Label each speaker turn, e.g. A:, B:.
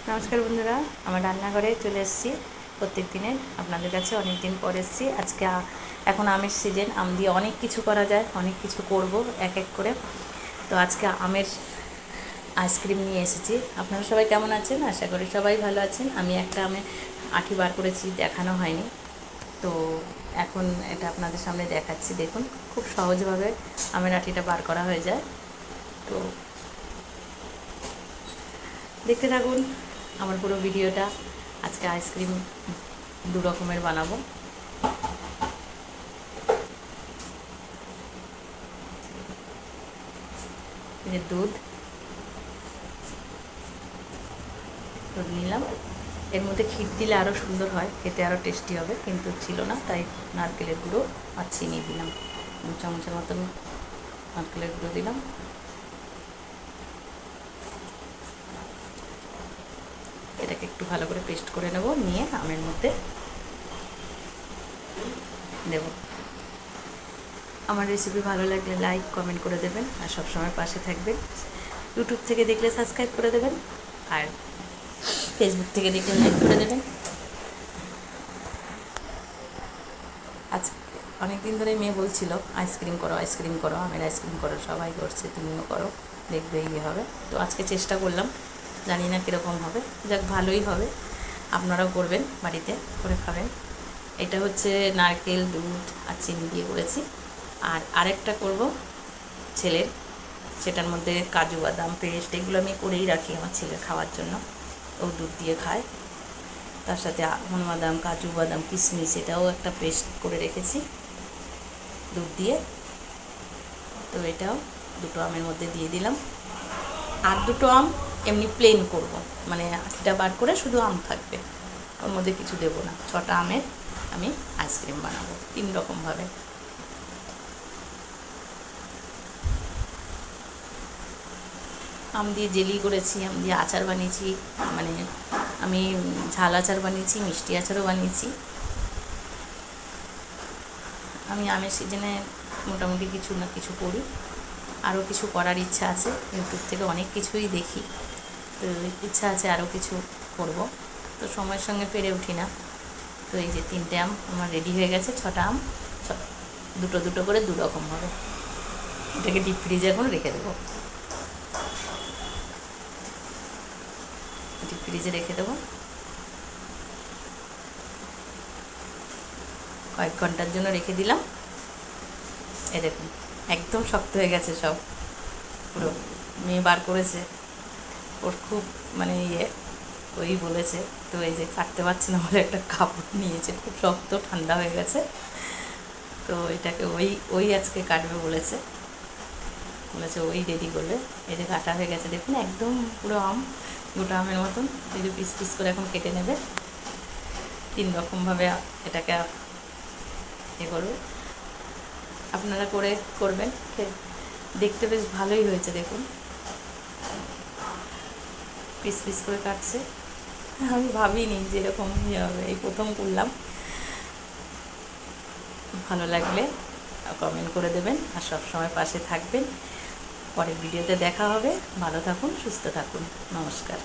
A: নমস্কার বন্ধুরা, আমার রান্নাঘরে চলে এসেছি প্রত্যেক দিনের আপনাদের কাছে। অনেক দিন পর এসেছি। আজকে এখন আমের সিজন, আম দিয়ে অনেক কিছু করা যায়, অনেক কিছু করব এক এক করে। তো আজকে আমের আইসক্রিম নিয়ে এসেছি। আপনারা সবাই কেমন আছেন? আশা করি সবাই ভালো আছেন। আমি একটা আমের আঁটি বার করেছি, দেখানো হয়নি, তো এখন এটা আপনাদের সামনে দেখাচ্ছি। দেখুন, খুব সহজভাবে আমের আঁটিটা বার করা হয়ে যায়। তো দেখতে থাকুন আমার পুরো ভিডিওটা। আজকে আইসক্রিম দু রকমের বানাবো। এই যে দুধ নিলাম। এর মধ্যে ক্ষীর দিলে আরও সুন্দর হয়, খেতে আরও টেস্টি হবে, কিন্তু ছিল না, তাই নারকেলের গুঁড়ো আর চিনি দিলাম। 2 চামচের মতন নারকেলের গুঁড়ো দিলাম। এটাকে একটু ভালো করে পেস্ট করে নেব, নিয়ে আমের মধ্যে দেব। আমার রেসিপি ভালো লাগলে লাইক কমেন্ট করে দেবেন, আর সবসময় পাশে থাকবেন। ইউটিউব থেকে দেখলে সাবস্ক্রাইব করে দেবেন, আর ফেসবুক থেকে দেখলে লাইক করে দেবেন। আজ অনেক দিন ধরে মেয়ে বলছিল আইসক্রিম করো, আইসক্রিম করো, আমের আইসক্রিম করো, সবাই করছে, তুমিও করো, দেখবে ইয়ে হবে। তো আজকে চেষ্টা করলাম, জানি না কীরকম হবে, যাক ভালোই হবে। আপনারাও করবেন, বাড়িতে করে খাবেন। এটা হচ্ছে নারকেল, দুধ আর চিনি দিয়ে করেছি। আর আরেকটা করব ছেলের, সেটার মধ্যে কাজু বাদাম পেস্ট এগুলো আমি করেই রাখি আমার ছেলের খাওয়ার জন্য, ও দুধ দিয়ে খায়। তার সাথে আমন্ড বাদাম, কাজু বাদাম, কিশমিশ এটাও একটা পেস্ট করে রেখেছি দুধ দিয়ে। তো এটাও দুটো আমের মধ্যে দিয়ে দিলাম। আর দুটো আম এমনি প্লেন করব, মানে আঁটিটা বার করে শুধু আম থাকবে, ওর মধ্যে কিছু দেবো না। 6টা আমের আমি আইসক্রিম বানাবো 3 রকমভাবে। আম দিয়ে জেলি করেছি, আম দিয়ে আচার বানিয়েছি, মানে আমি ঝাল আচার বানিয়েছি, মিষ্টি আচারও বানিয়েছি। আমি আমের সিজনে মোটামুটি কিছু না কিছু করি, আরও কিছু করার ইচ্ছা আছে। ইউটিউব থেকে অনেক কিছুই দেখি, তো ইচ্ছা আছে আরও কিছু করব, তো সময়ের সঙ্গে পেরে উঠি না। তো এই যে 3টে আম আমার রেডি হয়ে গেছে। 6টা আম, দুটো দুটো করে 2 রকম হবে। এটাকে ডিপ ফ্রিজে এখন রেখে দেবো, ডিপ ফ্রিজে রেখে দেবো কয়েক ঘন্টার জন্য রেখে দিলাম। এ দেখুন, একদম শক্ত হয়ে গেছে সব, পুরো। মেয়ে বার করেছে, ওর খুব মানে ওই বলেছে, তো এই যে কাটতে পারছে না বলে একটা কাপড় নিয়েছে, খুব শক্ত, ঠান্ডা হয়ে গেছে। তো এটাকে ওই আজকে কাটবে বলেছে, ওই রেডি করবে। এই যে কাটা হয়ে গেছে, দেখুন একদম পুরো আম, গোটা আমের মতন। এই যে পিস পিস করে এখন কেটে নেবে। 3 রকমভাবে এটাকে করবে। আপনারা করবেন, দেখতে বেশ ভালোই হয়েছে। দেখুন পিস পিস করে কাটছে, আমি ভাবিনি যে এরকম হবে, এই প্রথম করলাম। ভালো লাগলে কমেন্ট করে দেবেন, আর সবসময় পাশে থাকবেন। পরের ভিডিওতে দেখা হবে। ভালো থাকুন, সুস্থ থাকুন, নমস্কার।